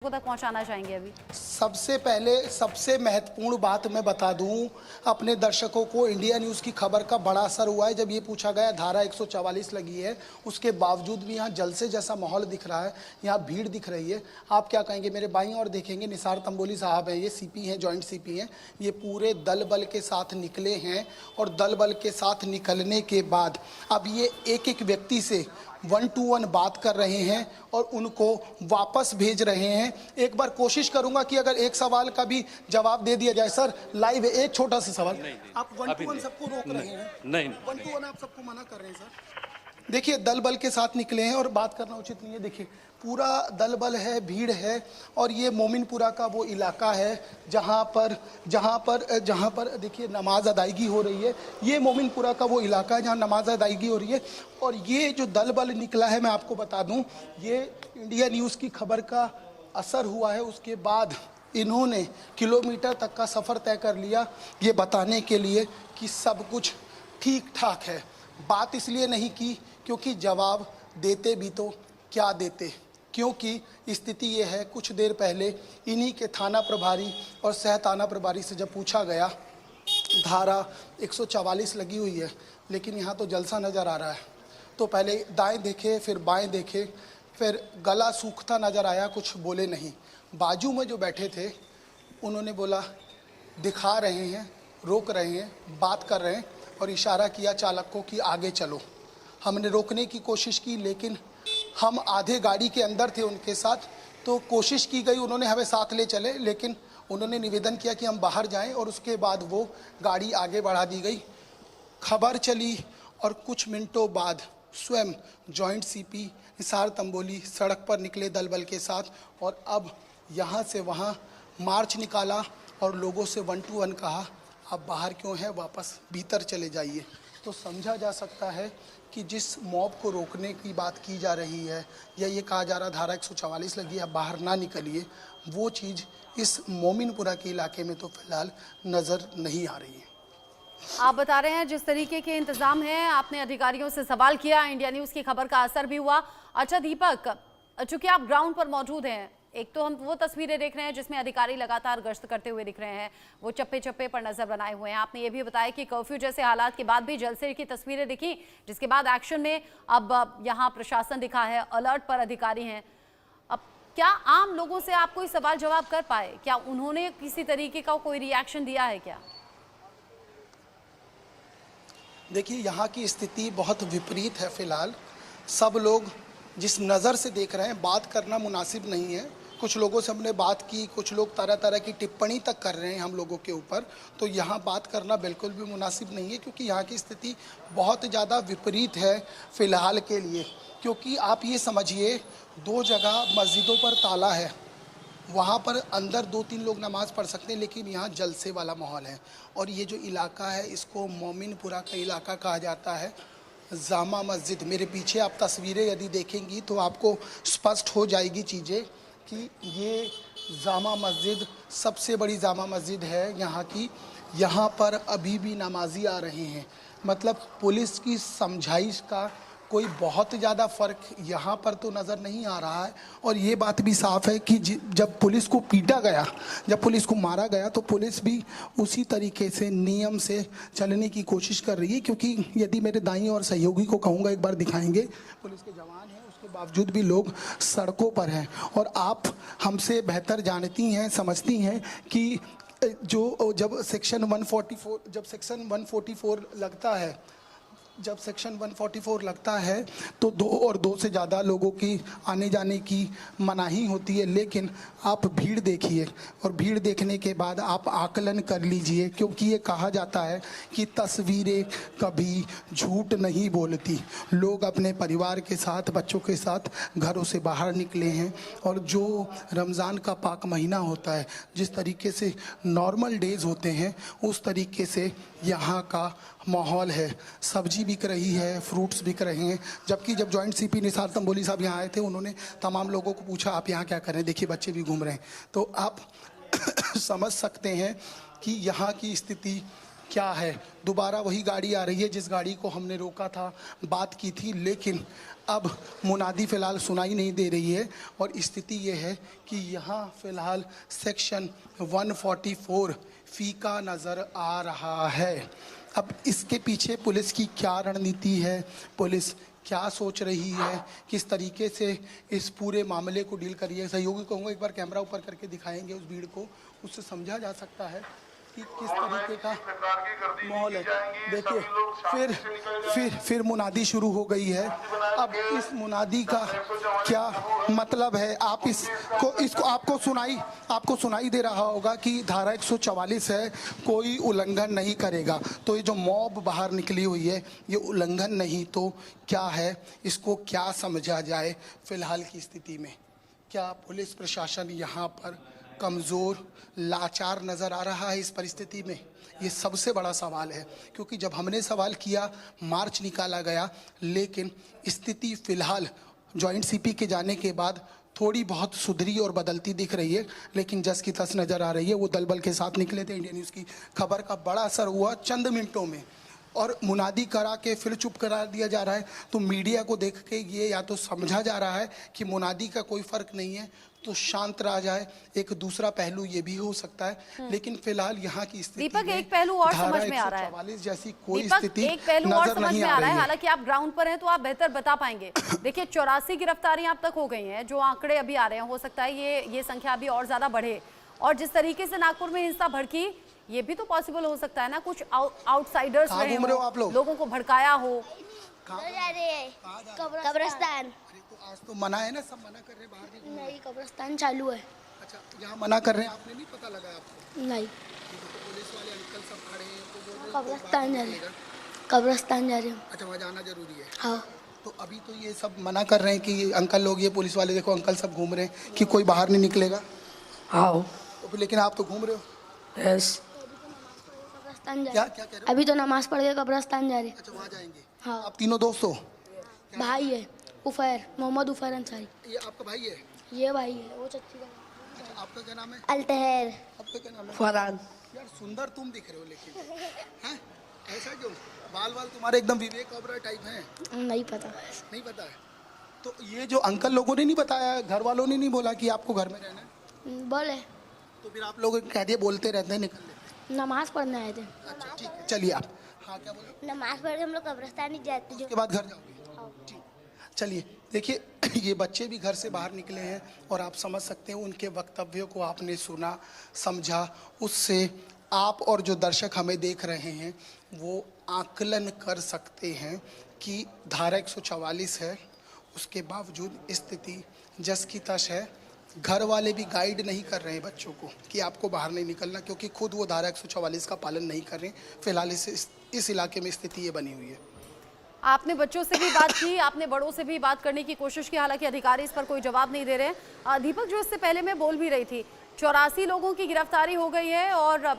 तक पहुंचाना चाहेंगे अभी? सबसे पहले सबसे महत्वपूर्ण बात मैं बता दूं अपने दर्शकों को, इंडिया न्यूज़ की खबर का बड़ा असर हुआ है जब ये पूछा गया धारा 144 लगी है, उसके बावजूद भी यहाँ जलसे जैसा माहौल दिख रहा है, यहाँ भीड़ दिख रही है। आप क्या कहेंगे? मेरे बाईं ओर देखेंगे निसार तंबोली साहब हैं, ये सीपी हैं, जॉइंट सीपी हैं। ये पूरे दल बल के साथ निकले हैं और दल बल के साथ निकलने के बाद अब ये एक एक व्यक्ति से 1 to 1 बात कर रहे हैं और उनको वापस भेज रहे हैं। एक बार कोशिश करूंगा कि अगर एक सवाल का भी जवाब दे दिया जाए। सर लाइव है, एक छोटा सा सवाल। आप 1 to 1 सबको रोक रहे हैं? नहीं, 1 to 1 आप सबको मना कर रहे हैं सर। देखिए दल बल के साथ निकले हैं और बात करना उचित नहीं है। देखिए पूरा दल बल है, भीड़ है और ये मोमिनपुरा का वो इलाका है जहाँ पर देखिए नमाज अदायगी हो रही है। ये मोमिनपुरा का वो इलाका है जहाँ नमाज अदायगी हो रही है। और ये जो दल बल निकला है, मैं आपको बता दूं, ये इंडिया न्यूज़ की खबर का असर हुआ है। उसके बाद इन्होंने किलोमीटर तक का सफ़र तय कर लिया ये बताने के लिए कि सब कुछ ठीक ठाक है। बात इसलिए नहीं की क्योंकि जवाब देते भी तो क्या देते, क्योंकि स्थिति ये है, कुछ देर पहले इन्हीं के थाना प्रभारी और सह थाना प्रभारी से जब पूछा गया धारा 144 लगी हुई है लेकिन यहाँ तो जलसा नज़र आ रहा है, तो पहले दाएं देखे फिर बाएं देखे, फिर गला सूखता नज़र आया, कुछ बोले नहीं। बाजू में जो बैठे थे उन्होंने बोला दिखा रहे हैं, रोक रहे हैं, बात कर रहे हैं और इशारा किया चालक को कि आगे चलो। हमने रोकने की कोशिश की लेकिन हम आधे गाड़ी के अंदर थे उनके साथ, तो कोशिश की गई, उन्होंने हमें साथ ले चले लेकिन उन्होंने निवेदन किया कि हम बाहर जाएं और उसके बाद वो गाड़ी आगे बढ़ा दी गई। खबर चली और कुछ मिनटों बाद स्वयं जॉइंट सीपी निसार तंबोली सड़क पर निकले दल बल के साथ और अब यहाँ से वहाँ मार्च निकाला और लोगों से 1 to 1 कहा आप बाहर क्यों हैं, वापस भीतर चले जाइए। तो समझा जा सकता है कि जिस मॉब को रोकने की बात की जा रही है या ये कहा जा रहा धारा 144 लगी है बाहर ना निकलिए, वो चीज़ इस मोमिनपुरा के इलाके में तो फिलहाल नज़र नहीं आ रही है। आप बता रहे हैं जिस तरीके के इंतजाम है, आपने अधिकारियों से सवाल किया, इंडिया न्यूज़ की खबर का असर भी हुआ। अच्छा दीपक, चूंकि आप ग्राउंड पर मौजूद हैं, एक तो हम वो तस्वीरें देख रहे हैं जिसमें अधिकारी लगातार गश्त करते हुए दिख रहे हैं, वो चप्पे चप्पे पर नजर बनाए हुए हैं। आपने ये भी बताया कि कर्फ्यू जैसे हालात के बाद भी जलसे की तस्वीरें दिखी, जिसके बाद एक्शन में अब यहाँ प्रशासन दिखा है, अलर्ट पर अधिकारी हैं। अब क्या आम लोगों से आप कोई सवाल जवाब कर पाए? क्या उन्होंने किसी तरीके का कोई रिएक्शन दिया है क्या? देखिए यहाँ की स्थिति बहुत विपरीत है। फिलहाल सब लोग जिस नज़र से देख रहे हैं, बात करना मुनासिब नहीं है। कुछ लोगों से हमने बात की, कुछ लोग तरह तरह की टिप्पणी तक कर रहे हैं हम लोगों के ऊपर, तो यहाँ बात करना बिल्कुल भी मुनासिब नहीं है क्योंकि यहाँ की स्थिति बहुत ज़्यादा विपरीत है फ़िलहाल के लिए। क्योंकि आप ये समझिए 2 जगह मस्जिदों पर ताला है, वहाँ पर अंदर 2-3 लोग नमाज़ पढ़ सकते हैं लेकिन यहाँ जलसे वाला माहौल है। और ये जो इलाका है इसको मोमिनपुरा का इलाका कहा जाता है। जामा मस्जिद, मेरे पीछे आप तस्वीरें यदि देखेंगी तो आपको स्पष्ट हो जाएगी चीज़ें कि ये जामा मस्जिद सबसे बड़ी जामा मस्जिद है यहाँ की। यहाँ पर अभी भी नमाजी आ रहे हैं, मतलब पुलिस की समझाइश का कोई बहुत ज़्यादा फ़र्क यहाँ पर तो नज़र नहीं आ रहा है। और ये बात भी साफ़ है कि जब पुलिस को पीटा गया, जब पुलिस को मारा गया तो पुलिस भी उसी तरीके से नियम से चलने की कोशिश कर रही है। क्योंकि यदि मेरे दाईं और सहयोगी को कहूँगा एक बार दिखाएंगे, पुलिस के जवान हैं, उसके बावजूद भी लोग सड़कों पर हैं। और आप हमसे बेहतर जानती हैं, समझती हैं कि जब सेक्शन 144 लगता है, जब सेक्शन 144 लगता है तो 2 और 2 से ज़्यादा लोगों की आने जाने की मनाही होती है। लेकिन आप भीड़ देखिए और भीड़ देखने के बाद आप आकलन कर लीजिए, क्योंकि ये कहा जाता है कि तस्वीरें कभी झूठ नहीं बोलती। लोग अपने परिवार के साथ, बच्चों के साथ घरों से बाहर निकले हैं और जो रमज़ान का पाक महीना होता है, जिस तरीके से नॉर्मल डेज़ होते हैं उस तरीके से यहाँ का माहौल है। सब्जी बिक रही है, फ्रूट्स बिक रहे हैं। जबकि जब जॉइंट सीपी निसार तंबोली साहब यहाँ आए थे, उन्होंने तमाम लोगों को पूछा आप यहाँ क्या कर रहे हैं, देखिए बच्चे भी घूम रहे हैं। तो आप समझ सकते हैं कि यहाँ की स्थिति क्या है। दोबारा वही गाड़ी आ रही है जिस गाड़ी को हमने रोका था, बात की थी, लेकिन अब मुनादी फ़िलहाल सुनाई नहीं दे रही है। और स्थिति ये है कि यहाँ फ़िलहाल सेक्शन 144 फीका नज़र आ रहा है। अब इसके पीछे पुलिस की क्या रणनीति है, पुलिस क्या सोच रही है, किस तरीके से इस पूरे मामले को डील करिए। सहयोगी कहूँगा एक बार कैमरा ऊपर करके दिखाएंगे उस भीड़ को, उससे समझा जा सकता है कि किस तरीके का माहौल है। देखिए फिर मुनादी शुरू हो गई है। अब इस मुनादी का क्या मतलब है, आप इसको आपको सुनाई दे रहा होगा कि धारा 144 है, कोई उल्लंघन नहीं करेगा। तो ये जो मॉब बाहर निकली हुई है, ये उल्लंघन नहीं तो क्या है, इसको क्या समझा जाए फिलहाल की स्थिति में। क्या पुलिस प्रशासन यहाँ पर कमज़ोर, लाचार नज़र आ रहा है इस परिस्थिति में? ये सबसे बड़ा सवाल है, क्योंकि जब हमने सवाल किया, मार्च निकाला गया, लेकिन स्थिति फ़िलहाल जॉइंट सीपी के जाने के बाद थोड़ी बहुत सुधरी और बदलती दिख रही है, लेकिन जस की तस नज़र आ रही है। वो दल बल के साथ निकले थे। इंडिया न्यूज़ की खबर का बड़ा असर हुआ चंद मिनटों में, और मुनादी करा के फिर चुप करा दिया जा रहा है। तो मीडिया को देख के ये या तो समझा जा रहा है कि मुनादी का कोई फ़र्क नहीं है, तो शांत रहा जाए। एक दूसरा पहलू ये भी हो सकता है, लेकिन फिलहाल यहाँ की स्थिति दीपक, एक पहलू और समझ में आ रहा है, जैसी कोई दीपक स्थिति एक पहलू और नजर समझ नहीं में आ आ रहा रही है, है। हालांकि आप ग्राउंड पर हैं तो आप बेहतर बता पाएंगे। देखिए 84 गिरफ्तारियां अब तक हो गई हैं, जो आंकड़े अभी आ रहे हैं, हो सकता है ये संख्या अभी और ज्यादा बढ़े। और जिस तरीके से नागपुर में हिंसा भड़की, ये भी तो पॉसिबल हो सकता है ना, कुछ आउटसाइडर्स रहे हो, लोगों को भड़काया हो। कब्रिस्तान। तो आज तो मना है ना, सब मना कर रहे हैं, बाहर नहीं, कब्रिस्तान चालू है। अच्छा, यहाँ मना कर रहे हैं, आपने नहीं पता लगा आपको? नहीं, तो पुलिस वाले अंकल सब खड़े हैं, तो बोल रहे हैं कब्रिस्तान जा रहे हैं। कब्रिस्तान जा रहे हैं। अच्छा, वहाँ जाना जरूरी है। हाँ। तो अभी तो ये सब मना कर रहे हैं कि अंकल लोग, ये पुलिस वाले देखो अंकल सब घूम रहे हैं कि कोई बाहर नहीं निकलेगा। हाँ, तो फिर लेकिन आप तो घूम रहे हो। यस। कब्रिस्तान जा क्या रहे क्या कह रहे हैं। हो? अभी तो नमाज पढ़ के कब्रिस्तान जा रहे हैं। अच्छा, वहाँ जाएंगे। हाँ। आप तीनों दोस्त हो? भाई है उफैर, मोहम्मद उफैर अंसारी। ये आपका भाई है? ये भाई है, वो चच्ची का। अच्छा, आपका क्या नाम है? अल्तहर। आपका क्या नाम है? फरहान। यार सुंदर तुम दिख रहे हो, लेकिन हैं ऐसा क्यों? बाल तुम्हारे एकदम विवेक ओबरॉय टाइप हैं। नहीं पता। नहीं पता है? तो ये जो अंकल लोगों ने नहीं बताया, घर वालों ने नहीं बोला कि आपको घर में रहना है? बोले तो फिर आप लोग कह दिए, बोलते रहते हैं, निकल लेते हैं। नमाज पढ़ने आए थे। अच्छा ठीक है, चलिए आप। हाँ, क्या बोले? नमाज पढ़ के हम लोग कब्रिस्तान ही जाते उसके बाद घर जाओगे? ठीक। चलिए, देखिए ये बच्चे भी घर से बाहर निकले हैं, और आप समझ सकते हैं उनके वक्तव्यों को आपने सुना, समझा। उससे आप और जो दर्शक हमें देख रहे हैं वो आकलन कर सकते हैं कि धारा 144 है, उसके बावजूद स्थिति जस की तश है। घर वाले भी गाइड नहीं कर रहे हैं बच्चों को कि आपको बाहर नहीं निकलना, क्योंकि खुद वो धारा 144 का पालन नहीं कर रहे हैं। फिलहाल इस इलाके में स्थिति ये बनी हुई है। आपने बच्चों से भी बात की, आपने बड़ों से भी बात करने की कोशिश की, हालांकि अधिकारी इस पर कोई जवाब नहीं दे रहे हैं। दीपक, जो इससे पहले मैं बोल भी रही थी, 84 लोगों की गिरफ्तारी हो गई है और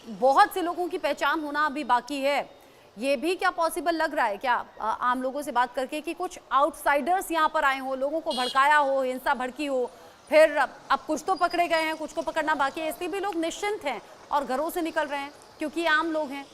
बहुत से लोगों की पहचान होना अभी बाकी है। ये भी क्या पॉसिबल लग रहा है क्या आम लोगों से बात करके कि कुछ आउटसाइडर्स यहाँ पर आए हो, लोगों को भड़काया हो, हिंसा भड़की हो, फिर अब कुछ तो पकड़े गए हैं, कुछ को पकड़ना बाकी है, इसलिए भी लोग निश्चिंत हैं और घरों से निकल रहे हैं क्योंकि ये आम लोग हैं?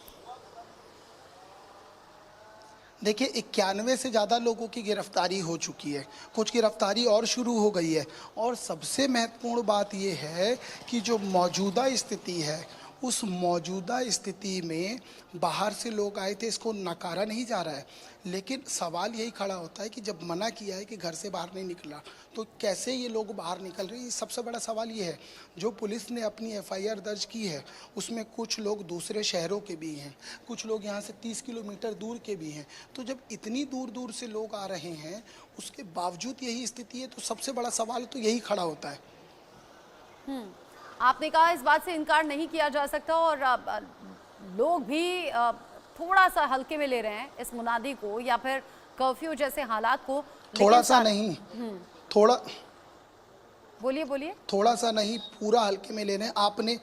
देखिए 91 से ज़्यादा लोगों की गिरफ्तारी हो चुकी है, कुछ गिरफ्तारी और शुरू हो गई है। और सबसे महत्वपूर्ण बात ये है कि जो मौजूदा स्थिति है, उस मौजूदा स्थिति में बाहर से लोग आए थे, इसको नकारा नहीं जा रहा है, लेकिन सवाल यही खड़ा होता है कि जब मना किया है कि घर से बाहर नहीं निकला, तो कैसे ये लोग बाहर निकल रहे हैं? सबसे बड़ा सवाल ये है। जो पुलिस ने अपनी FIR दर्ज की है, उसमें कुछ लोग दूसरे शहरों के भी हैं, कुछ लोग यहाँ से 30 किलोमीटर दूर के भी हैं। तो जब इतनी दूर दूर से लोग आ रहे हैं, उसके बावजूद यही स्थिति है, तो सबसे बड़ा सवाल तो यही खड़ा होता है। आपने कहा इस बात से इनकार नहीं किया जा सकता, और लोग भी थोड़ा सा हल्के में ले रहे हैं इस मुनादी को या फिर कर्फ्यू जैसे हालात को। थोड़ा सा नहीं, थोड़ा, बोलिए। थोड़ा सा नहीं, पूरा हल्के में ले रहे हैं। आपने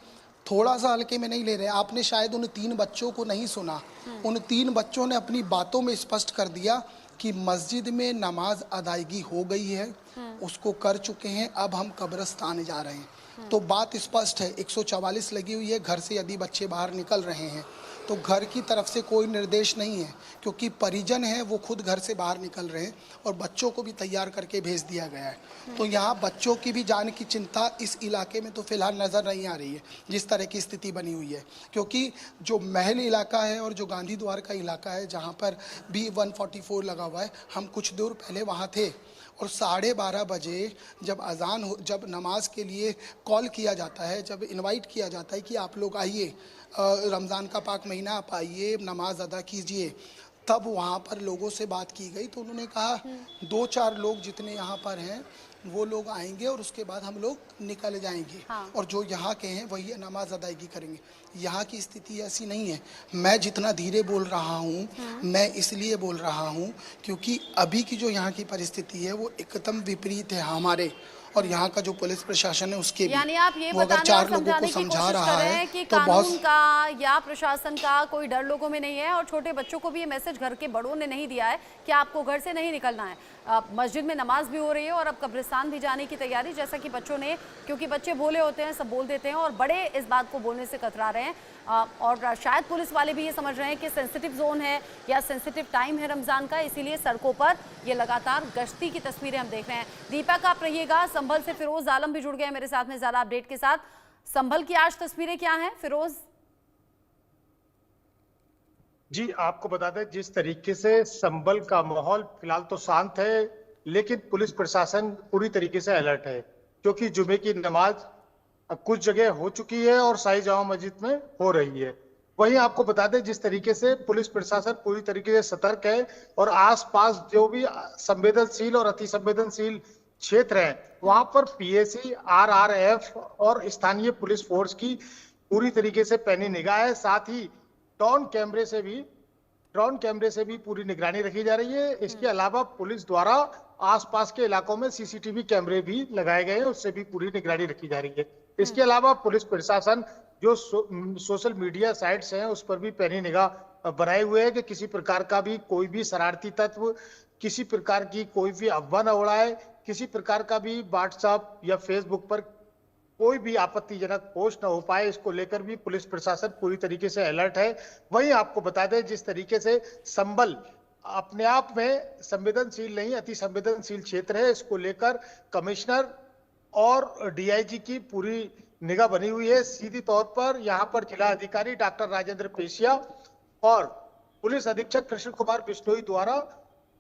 थोड़ा सा हल्के में नहीं ले रहे हैं, आपने शायद उन 3 बच्चों को नहीं सुना। उन 3 बच्चों ने अपनी बातों में स्पष्ट कर दिया कि मस्जिद में नमाज अदायगी हो गई है, उसको कर चुके हैं। अब हम कब्रिस्तान जा रहे हैं। तो बात स्पष्ट है, 144 लगी हुई है। घर से यदि बच्चे बाहर निकल रहे हैं तो घर की तरफ से कोई निर्देश नहीं है, क्योंकि परिजन हैं वो खुद घर से बाहर निकल रहे हैं और बच्चों को भी तैयार करके भेज दिया गया है। तो यहाँ बच्चों की भी जान की चिंता इस इलाके में तो फिलहाल नज़र नहीं आ रही है, जिस तरह की स्थिति बनी हुई है। क्योंकि जो महल इलाका है और जो गांधी द्वार का इलाका है, जहाँ पर B144 लगा हुआ है, हम कुछ दूर पहले वहाँ थे और 12:30 बजे जब नमाज के लिए कॉल किया जाता है, जब इनवाइट किया जाता है कि आप लोग आइए, रमज़ान का पाक महीना, आप आइए नमाज अदा कीजिए, तब वहाँ पर लोगों से बात की गई तो उन्होंने कहा 2-4 लोग जितने यहाँ पर हैं वो लोग आएंगे और उसके बाद हम लोग निकल जाएंगे। और जो यहाँ के हैं वही नमाज अदायगी करेंगे। यहाँ की स्थिति ऐसी नहीं है। मैं जितना धीरे बोल रहा हूँ, मैं इसलिए बोल रहा हूँ क्योंकि अभी की जो यहाँ की परिस्थिति है वो एकदम विपरीत है हमारे और यहाँ का जो पुलिस प्रशासन है उसके भी। यानी आप ये वो अगर बताने 4 और लोगों समझाने को की समझा कोशिश रहा कर रहे है हैं कि तो कानून बहुत का या प्रशासन का कोई डर लोगों में नहीं है और छोटे बच्चों को भी ये मैसेज घर के बड़ों ने नहीं दिया है कि आपको घर से नहीं निकलना है। मस्जिद में नमाज भी हो रही है और अब कब्रिस्तान भी जाने की तैयारी, जैसा कि बच्चों ने, क्योंकि बच्चे भोले होते हैं, सब बोल देते हैं और बड़े इस बात को बोलने से कतरा रहे हैं। और शायद पुलिस वाले भी ये समझ रहे हैं कि सेंसिटिव जोन है या सेंसिटिव टाइम है रमज़ान का, इसीलिए सड़कों पर ये लगातार गश्ती की तस्वीरें हम देख रहे हैं। दीपक आप रहिएगा, संभल से फिरोज आलम भी जुड़ गए मेरे साथ में ज़्यादा अपडेट के साथ। संभल की आज तस्वीरें क्या हैं फिरोज? जी, आपको बता दें जिस तरीके से संभल का माहौल फिलहाल तो शांत है, लेकिन पुलिस प्रशासन पूरी तरीके से अलर्ट है, क्योंकि जुमे की नमाज कुछ जगह हो चुकी है और शाही जामा मस्जिद में हो रही है। वहीं आपको बता दें जिस तरीके से पुलिस प्रशासन पूरी तरीके से सतर्क है और आसपास जो भी संवेदनशील और अति संवेदनशील क्षेत्र हैं वहां पर पीएसी, आरआरएफ और स्थानीय पुलिस फोर्स की पूरी तरीके से पैनी निगाह है। साथ ही ड्रोन कैमरे से भी पूरी निगरानी रखी जा रही है। इसके अलावा पुलिस द्वारा आसपास के इलाकों में सीसीटीवी कैमरे भी लगाए गए हैं, उससे भी पूरी निगरानी रखी जा रही है। इसके अलावा पुलिस प्रशासन जो सोशल मीडिया साइट्स हैं उस पर भी पैनी निगाह बनाए हुए है कि किसी प्रकार का भी कोई भी शरारती तत्व, किसी प्रकार की कोई भी अफवाह न उड़ाए, किसी प्रकार का भी व्हाट्सएप या फेसबुक पर कोई भी आपत्तिजनक पोस्ट न हो पाए, इसको लेकर भी पुलिस प्रशासन पूरी तरीके से अलर्ट है। वहीं आपको बता दें जिस तरीके से संभल अपने आप में संवेदनशील नहीं, अति संवेदनशील क्षेत्र है, इसको लेकर कमिश्नर और डीआईजी की पूरी निगाह बनी हुई है। सीधी तौर पर यहाँ पर जिला अधिकारी डॉक्टर राजेंद्र पेशिया और पुलिस अधीक्षक कृष्ण कुमार बिश्नोई द्वारा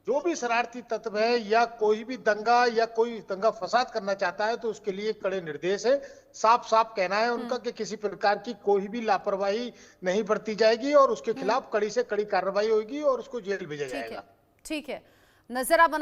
जो भी शरारती तत्व है या कोई भी दंगा फसाद करना चाहता है तो उसके लिए कड़े निर्देश है। साफ साफ कहना है उनका कि किसी प्रकार की कोई भी लापरवाही नहीं बरती जाएगी और उसके खिलाफ कड़ी से कड़ी कार्रवाई होगी और उसको जेल भेजा जाएगा। ठीक है, नजर आप